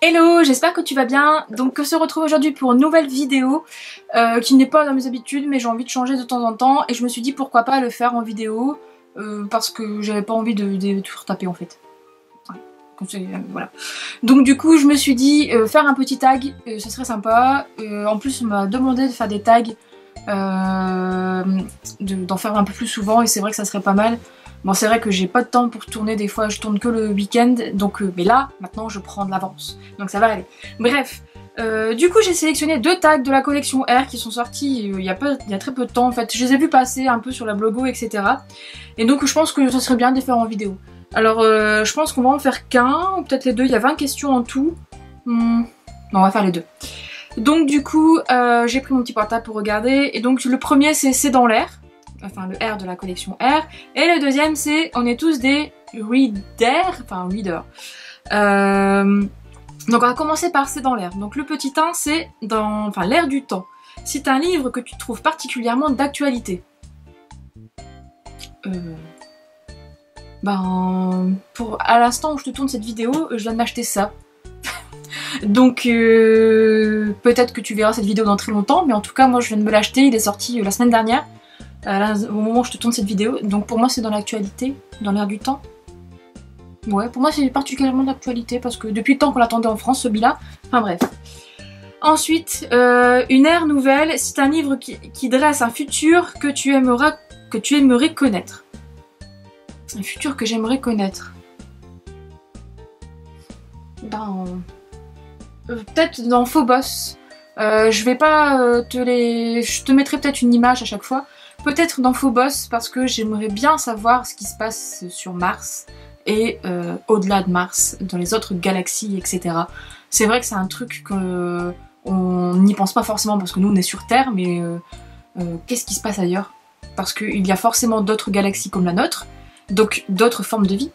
Hello, j'espère que tu vas bien. Donc on se retrouve aujourd'hui pour une nouvelle vidéo qui n'est pas dans mes habitudes, mais j'ai envie de changer de temps en temps et je me suis dit pourquoi pas le faire en vidéo parce que j'avais pas envie de tout retaper en fait. Voilà. Donc du coup je me suis dit faire un petit tag, ça serait sympa. En plus on m'a demandé de faire des tags, d'en faire un peu plus souvent et c'est vrai que ça serait pas mal. Bon, c'est vrai que j'ai pas de temps pour tourner, des fois je tourne que le week-end, donc mais là, maintenant je prends de l'avance, donc ça va aller. Bref, du coup j'ai sélectionné 2 tags de la collection R qui sont sortis il y a très peu de temps en fait. Je les ai vus passer un peu sur la blogo, etc. Et donc je pense que ça serait bien de les faire en vidéo. Alors je pense qu'on va en faire qu'un, ou peut-être les deux, il y a 20 questions en tout. Non, on va faire les deux. Donc du coup, j'ai pris mon petit portable pour regarder, et donc le premier c'est dans l'air. Enfin le R de la collection R, et le deuxième c'est on est tous des readers, enfin readers. Donc on va commencer par c'est dans l'air. Donc le petit 1 c'est dans l'air du temps. C'est un livre que tu trouves particulièrement d'actualité. À l'instant où je te tourne cette vidéo, je viens de m'acheter ça. Donc peut-être que tu verras cette vidéo dans très longtemps, mais en tout cas moi je viens de me l'acheter, il est sorti la semaine dernière. Là, au moment où je te tourne cette vidéo, donc pour moi c'est dans l'actualité, dans l'air du temps. Ouais, pour moi c'est particulièrement d'actualité parce que depuis le temps qu'on l'attendait en France, celui-là. Enfin bref. Ensuite, une ère nouvelle, c'est un livre qui dresse un futur que tu aimerais connaître. Un futur que j'aimerais connaître. Peut-être dans Phobos. Je vais pas je te mettrai peut-être une image à chaque fois. Peut-être dans Phobos parce que j'aimerais bien savoir ce qui se passe sur Mars et au-delà de Mars, dans les autres galaxies, etc. C'est vrai que c'est un truc qu'on n'y pense pas forcément parce que nous on est sur Terre, mais qu'est-ce qui se passe ailleurs? Parce qu'il y a forcément d'autres galaxies comme la nôtre, donc d'autres formes de vie.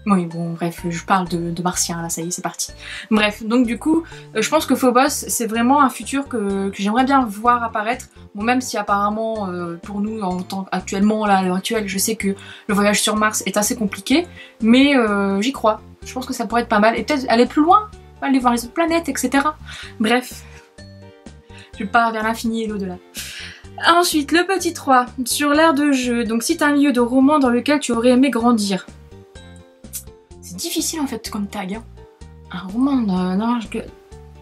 Oui, bon, bref, je parle de martiens, là, ça y est, c'est parti. Bref, donc du coup, je pense que Phobos, c'est vraiment un futur que j'aimerais bien voir apparaître. Bon, même si apparemment, pour nous, actuellement, là, à l'heure actuelle, je sais que le voyage sur Mars est assez compliqué, mais j'y crois. Je pense que ça pourrait être pas mal. Et peut-être aller plus loin, aller voir les autres planètes, etc. Bref, je pars vers l'infini et l'au-delà. Ensuite, le petit 3, sur l'ère de jeu. Donc, c'est un lieu de roman dans lequel tu aurais aimé grandir. C'est difficile en fait comme tag. Hein. Un roman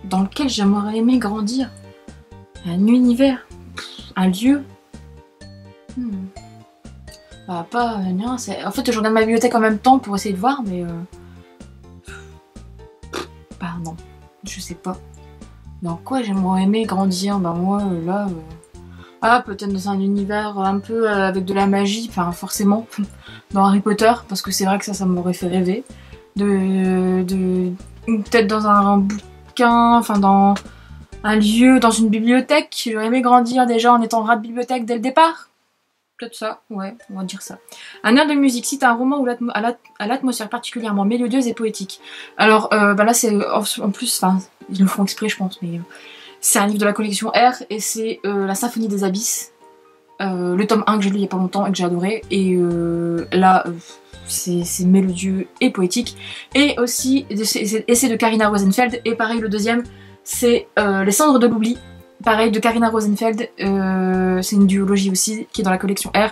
dans lequel j'aimerais aimer grandir. Un univers. Un lieu. En fait je regarde ma bibliothèque en même temps pour essayer de voir, mais non. Je sais pas. Dans quoi j'aimerais aimer grandir? Moi là... peut-être dans un univers un peu avec de la magie, enfin forcément, dans Harry Potter, parce que c'est vrai que ça m'aurait fait rêver. Peut-être dans un bouquin, enfin dans un lieu, dans une bibliothèque. J'aurais aimé grandir déjà en étant rat de bibliothèque dès le départ. Peut-être ça, ouais, on va dire ça. Un air de musique, cite un roman à l'atmosphère particulièrement mélodieuse et poétique. Alors là c'est en plus, ils le font exprès je pense, mais... C'est un livre de la collection R et c'est La Symphonie des Abysses. Le tome 1 que j'ai lu il y a pas longtemps et que j'ai adoré. Et là, c'est mélodieux et poétique. Et aussi, c'est de Karina Rosenfeld. Et pareil, le deuxième, c'est Les Cendres de l'Oubli. Pareil, de Karina Rosenfeld. C'est une duologie aussi qui est dans la collection R.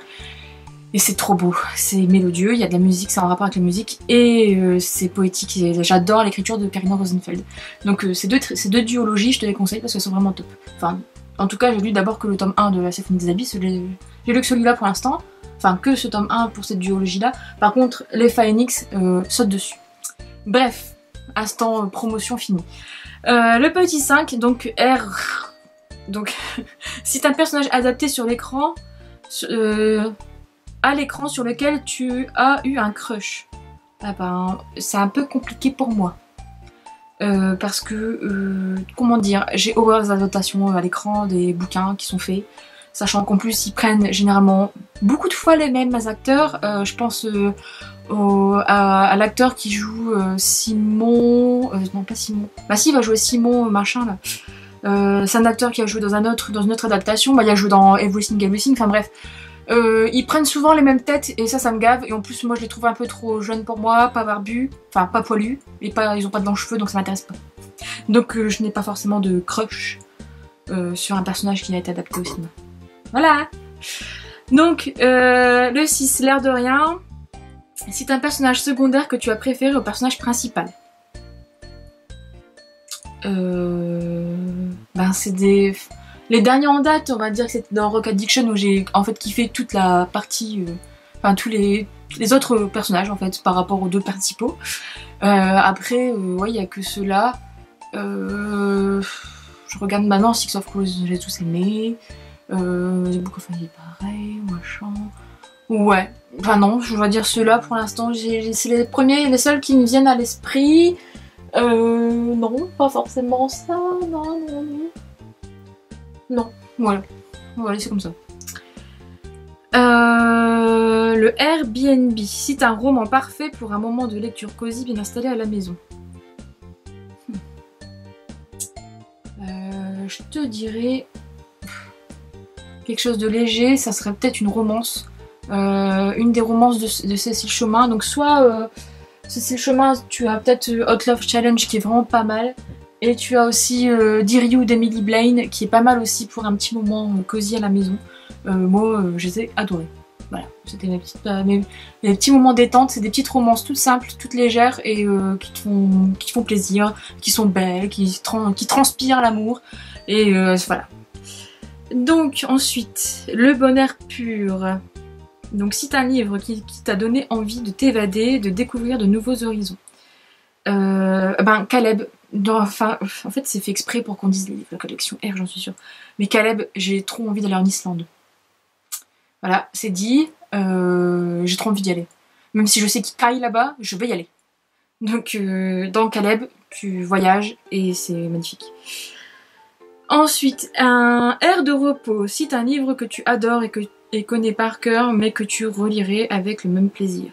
Et c'est trop beau, c'est mélodieux, il y a de la musique, c'est en rapport avec la musique, et c'est poétique, j'adore l'écriture de Karina Rosenfeld. Donc ces deux duologies, je te les conseille parce qu'elles sont vraiment top. Enfin, en tout cas, j'ai lu d'abord que le tome 1 de La Symphonie des Abysses, j'ai lu que celui-là pour l'instant, enfin que ce tome 1 pour cette duologie-là. Par contre, les Phoenix sautent dessus. Bref, instant promotion finie. Le petit 5, donc R... Donc, c'est un personnage adapté sur l'écran... à l'écran sur lequel tu as eu un crush. C'est un peu compliqué pour moi. Parce que, comment dire, j'ai horreur des adaptations à l'écran des bouquins qui sont faits. Sachant qu'en plus ils prennent généralement beaucoup de fois les mêmes acteurs. Je pense à l'acteur qui joue Simon... non pas Simon. Bah si, il va jouer Simon machin là. C'est un acteur qui a joué dans une autre adaptation, bah, il a joué dans Everything Everything, enfin bref. Ils prennent souvent les mêmes têtes et ça me gave. Et en plus, moi je les trouve un peu trop jeunes pour moi, pas barbus, enfin pas poilus, et ils ont pas de longs cheveux donc ça m'intéresse pas. Donc je n'ai pas forcément de crush sur un personnage qui a été adapté au cinéma. Voilà! Donc le 6, l'air de rien. C'est un personnage secondaire que tu as préféré au personnage principal. Ben c'est des... Les derniers en date, on va dire que c'était dans Rock Addiction où j'ai en fait kiffé toute la partie, enfin tous les autres personnages en fait par rapport aux deux principaux. Après, ouais, il y a que ceux-là. Je regarde maintenant Six of Crows, j'ai tous aimé. The Book of Henry, pareil, machin. Ouais, enfin non, je vais dire ceux-là pour l'instant. C'est les premiers, les seuls qui me viennent à l'esprit. Non, pas forcément ça, non. Non, voilà. Voilà, c'est comme ça. Le Airbnb. C'est un roman parfait pour un moment de lecture cosy bien installé à la maison. Je te dirais quelque chose de léger, ça serait peut-être une romance. Une des romances de Cécile Chemin. Donc soit Cécile Chemin, tu as peut-être Hot Love Challenge qui est vraiment pas mal. Et tu as aussi Dear You d'Emily Blaine qui est pas mal aussi pour un petit moment cosy à la maison. Moi, je les ai adorés. Voilà, c'était mes petits moments détente. C'est des petites romances toutes simples, toutes légères et qui te font plaisir, qui sont belles, qui transpirent l'amour. Et voilà. Donc ensuite, le bonheur pur. Donc c'est un livre qui t'a donné envie de t'évader, de découvrir de nouveaux horizons. Caleb. Enfin, en fait, c'est fait exprès pour qu'on dise la collection R, j'en suis sûre. Mais Caleb, j'ai trop envie d'aller en Islande. Voilà, c'est dit. J'ai trop envie d'y aller. Même si je sais qu'il caille là-bas, je vais y aller. Donc, dans Caleb, tu voyages et c'est magnifique. Ensuite, un air de repos. C'est un livre que tu adores et connais par cœur, mais que tu relirais avec le même plaisir.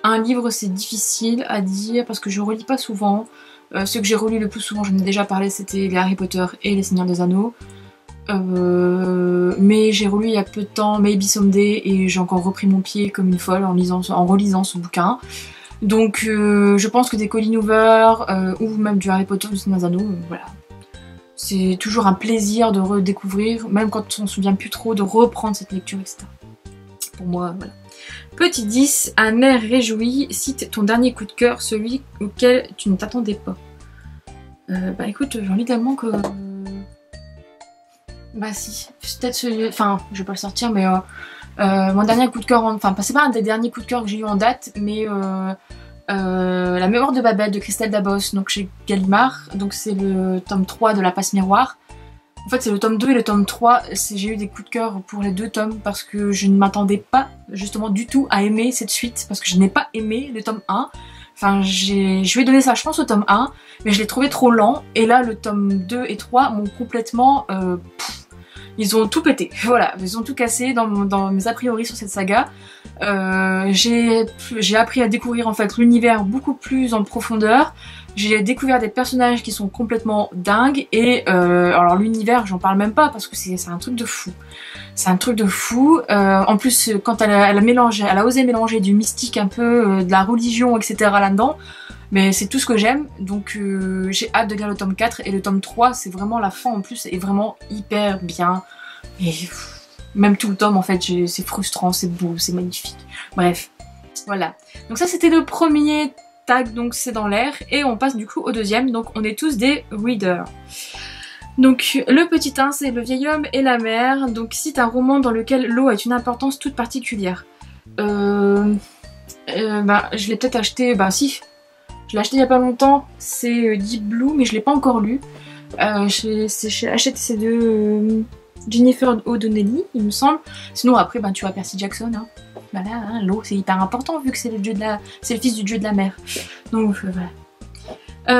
Un livre, c'est difficile à dire parce que je relis pas souvent. Ceux que j'ai relus le plus souvent, j'en ai déjà parlé, c'était les Harry Potter et les Seigneurs des Anneaux. Mais j'ai relu il y a peu de temps Maybe Someday et j'ai encore repris mon pied comme une folle en relisant ce bouquin. Donc je pense que des Colleen Hoover ou même du Harry Potter ou des Seigneurs des Anneaux, voilà. C'est toujours un plaisir de redécouvrir, même quand on ne se souvient plus trop, de reprendre cette lecture, etc. Pour moi, voilà. Petit 10, un air réjoui, cite ton dernier coup de cœur, celui auquel tu ne t'attendais pas. Bah écoute, j'ai envie tellement que... Bah si, peut-être celui... Enfin, je vais pas le sortir, mais mon dernier coup de cœur... Enfin, c'est pas un des derniers coups de cœur que j'ai eu en date, mais... La mémoire de Babel de Christelle Dabos, donc chez Gallimard. Donc c'est le tome 3 de La Passe Miroir. En fait, c'est le tome 2 et le tome 3. J'ai eu des coups de cœur pour les deux tomes parce que je ne m'attendais pas justement du tout à aimer cette suite parce que je n'ai pas aimé le tome 1. Enfin, je lui ai donné sa chance au tome 1, mais je l'ai trouvé trop lent. Et là, le tome 2 et 3 m'ont complètement... ils ont tout pété. Voilà, ils ont tout cassé dans mes a priori sur cette saga. J'ai appris à découvrir en fait l'univers beaucoup plus en profondeur. J'ai découvert des personnages qui sont complètement dingues et alors l'univers j'en parle même pas parce que c'est un truc de fou. C'est un truc de fou. En plus quand elle a osé mélanger du mystique un peu, de la religion etc. là-dedans. Mais c'est tout ce que j'aime, donc j'ai hâte de lire le tome 4 et le tome 3 c'est vraiment la fin en plus est vraiment hyper bien. Et même tout le tome en fait c'est frustrant, c'est beau, c'est magnifique. Bref, voilà. Donc ça c'était le premier tag, donc c'est dans l'air. Et on passe du coup au deuxième, donc on est tous des readers. Donc le petit 1 c'est Le vieil homme et la mer, donc c'est un roman dans lequel l'eau a une importance toute particulière. Je l'ai peut-être acheté, si, je l'ai acheté il y a pas longtemps, c'est Deep Blue mais je l'ai pas encore lu. J'ai acheté de Jennifer O'Donnelly il me semble. Sinon après tu as Percy Jackson, hein. Voilà, hein, l'eau c'est hyper important vu que c'est le fils du dieu de la mer. Donc voilà.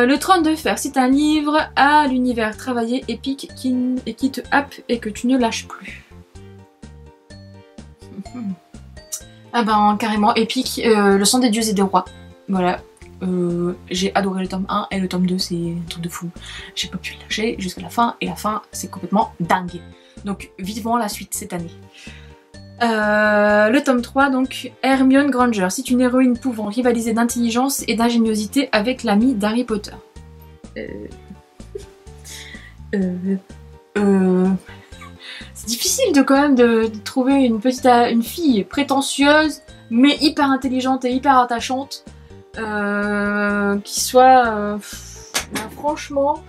Le Trône de Fer, c'est un livre à l'univers travaillé, épique, qui te happe et que tu ne lâches plus. Ah carrément épique, le sang des dieux et des rois. Voilà, J'ai adoré le tome 1 et le tome 2 c'est un truc de fou. J'ai pas pu le lâcher jusqu'à la fin et la fin c'est complètement dingue. Donc vivement la suite cette année. Le tome 3 donc Hermione Granger. C'est une héroïne pouvant rivaliser d'intelligence et d'ingéniosité avec l'ami d'Harry Potter. C'est difficile de quand même de trouver une fille prétentieuse mais hyper intelligente et hyper attachante qui soit franchement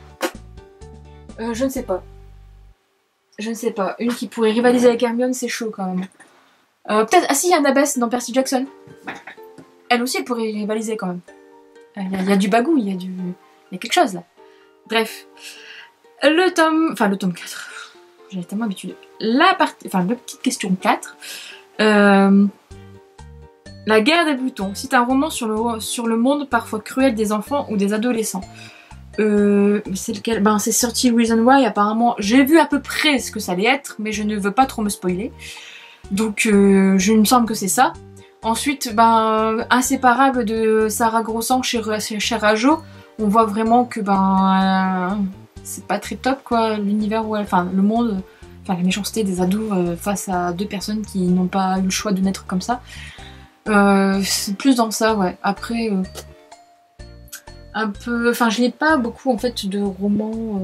je ne sais pas. Je ne sais pas. Une qui pourrait rivaliser avec Hermione, c'est chaud quand même. Peut-être... Ah si, Annabeth dans Percy Jackson. Elle aussi, elle pourrait rivaliser quand même. Il y a du bagou, il y a quelque chose là. Bref. Le tome 4. J'ai tellement habitué. La petite question 4. La guerre des boutons. C'est un roman sur le monde parfois cruel des enfants ou des adolescents. C'est lequel? C'est 30 Reasons Why, apparemment. J'ai vu à peu près ce que ça allait être, mais je ne veux pas trop me spoiler. Donc, je me semble que c'est ça. Ensuite, inséparable de Sarah Grossant chez Rajo, on voit vraiment que, c'est pas très top, quoi, l'univers où le monde, la méchanceté des ados face à deux personnes qui n'ont pas eu le choix de naître comme ça. C'est plus dans ça, ouais. Après... un peu... je n'ai pas beaucoup, en fait, de romans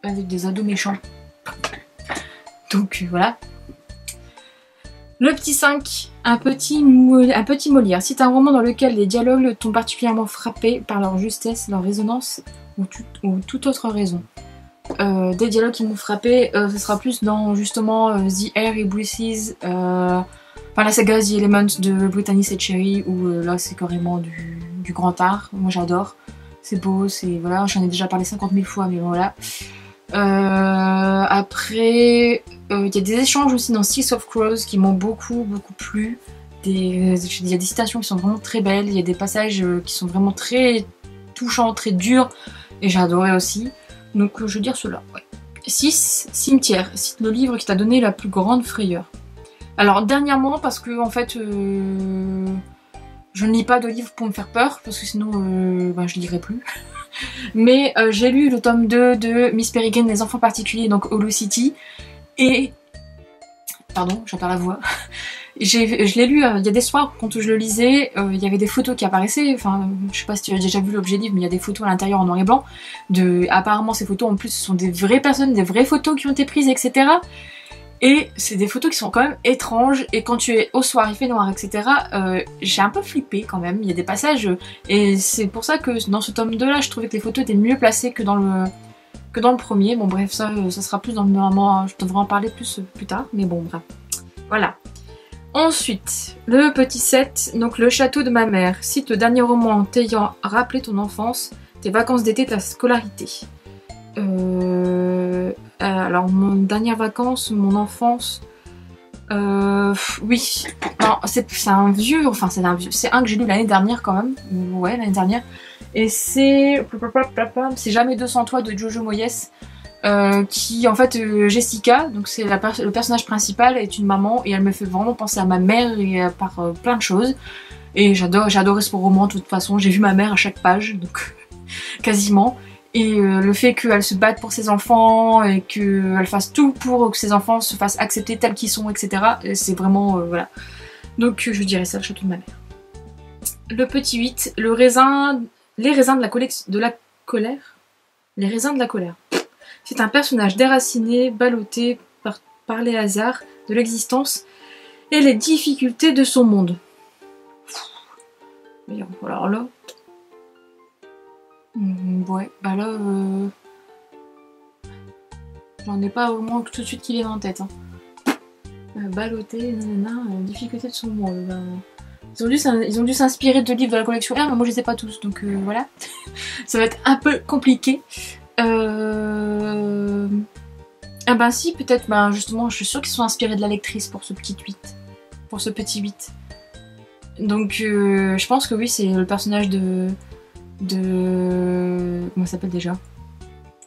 avec des ados méchants. Donc, voilà. Le petit 5, un petit Molière. C'est un roman dans lequel les dialogues t'ont particulièrement frappé par leur justesse, leur résonance ou toute autre raison. Des dialogues qui m'ont frappé, ce sera plus dans, justement, The Air It Breathes, la saga The Elements de Brittany Setcheri, où là, c'est carrément du grand art. Moi j'adore, c'est beau, c'est voilà, j'en ai déjà parlé 50 000 fois mais voilà. Après il y a des échanges aussi dans Six of Crows qui m'ont beaucoup plu. Il y a des citations qui sont vraiment très belles, il y a des passages qui sont vraiment très touchants, très durs et j'ai adoré aussi. Donc je veux dire cela, ouais. 6. Cimetière, c'est le livre qui t'a donné la plus grande frayeur. Alors dernièrement parce que en fait je ne lis pas de livres pour me faire peur, parce que sinon je lirai plus. Mais j'ai lu le tome 2 de Miss Peregrine, les enfants particuliers, donc Hollow City. Et... Pardon, j'en perds la voix. Je l'ai lu il y a des soirs, quand je le lisais, il y avait des photos qui apparaissaient. Enfin, je sais pas si tu as déjà vu l'objet livre, mais il y a des photos à l'intérieur en noir et blanc. Apparemment, ces photos, en plus, ce sont des vraies personnes, des vraies photos qui ont été prises, etc. Et c'est des photos qui sont quand même étranges, et quand tu es au soir, il fait noir, etc., j'ai un peu flippé quand même, il y a des passages, et c'est pour ça que dans ce tome 2 là, je trouvais que les photos étaient mieux placées que dans le premier. Bon bref, ça sera plus dans le moment, je devrais en parler plus tard, mais bon bref, voilà. Ensuite, le petit 7, donc le château de ma mère, cite le dernier roman t'ayant rappelé ton enfance, tes vacances d'été, ta scolarité. Alors, mon dernière vacances, mon enfance, oui, non, c'est un vieux, c'est un que j'ai lu l'année dernière quand même, ouais, l'année dernière, et c'est Jamais 200 toi de Jojo Moyes, qui, en fait, Jessica, donc c'est le personnage principal, est une maman, et elle me fait vraiment penser à ma mère, et par plein de choses, et j'ai adoré ce roman de toute façon, j'ai vu ma mère à chaque page, donc quasiment. Et le fait qu'elle se batte pour ses enfants et qu'elle fasse tout pour que ses enfants se fassent accepter tels qu'ils sont, etc. C'est vraiment... voilà. Donc je dirais ça, le château de ma mère. Le petit 8, les raisins de la colère. Les raisins de la colère. C'est un personnage déraciné, ballotté par les hasards de l'existence et les difficultés de son monde. Alors là... ouais, là, j'en ai pas vraiment tout de suite qui vient en tête. Hein. Ballotté, difficulté de son monde. Ils ont dû s'inspirer de livres de la collection R, mais moi je les ai pas tous, donc voilà. Ça va être un peu compliqué. Si, peut-être, justement, je suis sûre qu'ils sont inspirés de la lectrice pour ce petit 8. Pour ce petit 8. Donc, je pense que oui, c'est le personnage de... comment ça s'appelle déjà,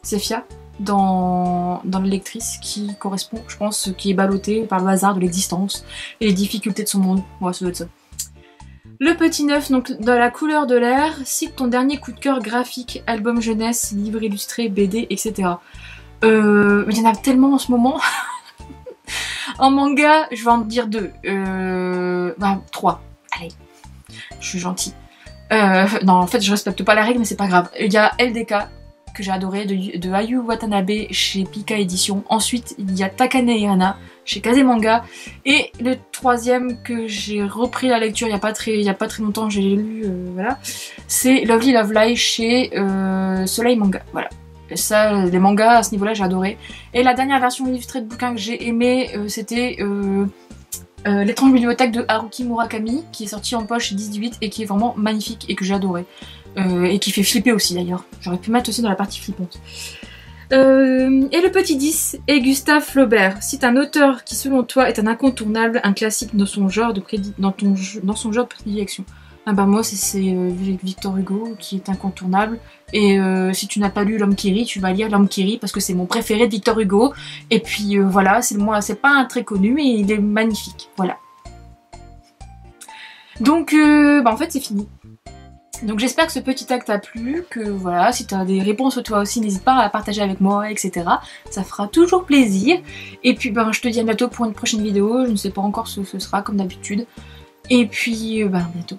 Sephia dans l'électrice qui correspond, je pense, qui est ballottée par le hasard de l'existence et les difficultés de son monde. Ouais, ça doit être ça. Le petit neuf, donc dans la couleur de l'air, cite ton dernier coup de cœur graphique, album jeunesse, livre illustré, BD, etc. Il y en a tellement en ce moment. En manga, je vais en dire 2. 3. Allez, je suis gentille. Non, en fait, je respecte pas la règle, mais c'est pas grave. Il y a LDK, que j'ai adoré, de Ayu Watanabe chez Pika Édition. Ensuite, il y a Takane Hirana chez Kazemanga. Et le troisième que j'ai repris la lecture il y a pas très longtemps, j'ai lu, voilà, c'est Lovely Love Live chez Soleil Manga. Voilà. Et ça, les mangas à ce niveau-là, j'ai adoré. Et la dernière version illustrée de bouquin que j'ai aimé, c'était L'étrange bibliothèque de Haruki Murakami, qui est sorti en poche 18 et qui est vraiment magnifique et que j'ai adoré. Et qui fait flipper aussi d'ailleurs. J'aurais pu mettre aussi dans la partie flippante. Et le petit 10 est Gustave Flaubert. C'est un auteur qui selon toi est un incontournable, un classique dans son genre de prédilection. Ah bah moi c'est Victor Hugo qui est incontournable. Et si tu n'as pas lu L'Homme qui rit, tu vas lire L'Homme qui rit parce que c'est mon préféré de Victor Hugo. Et puis voilà, c'est pas un très connu mais il est magnifique. Voilà. Donc en fait c'est fini. Donc j'espère que ce petit acte t'a plu, que voilà, si tu as des réponses toi aussi, n'hésite pas à la partager avec moi, etc. Ça fera toujours plaisir. Et puis je te dis à bientôt pour une prochaine vidéo, je ne sais pas encore ce que ce sera comme d'habitude. Et puis bientôt.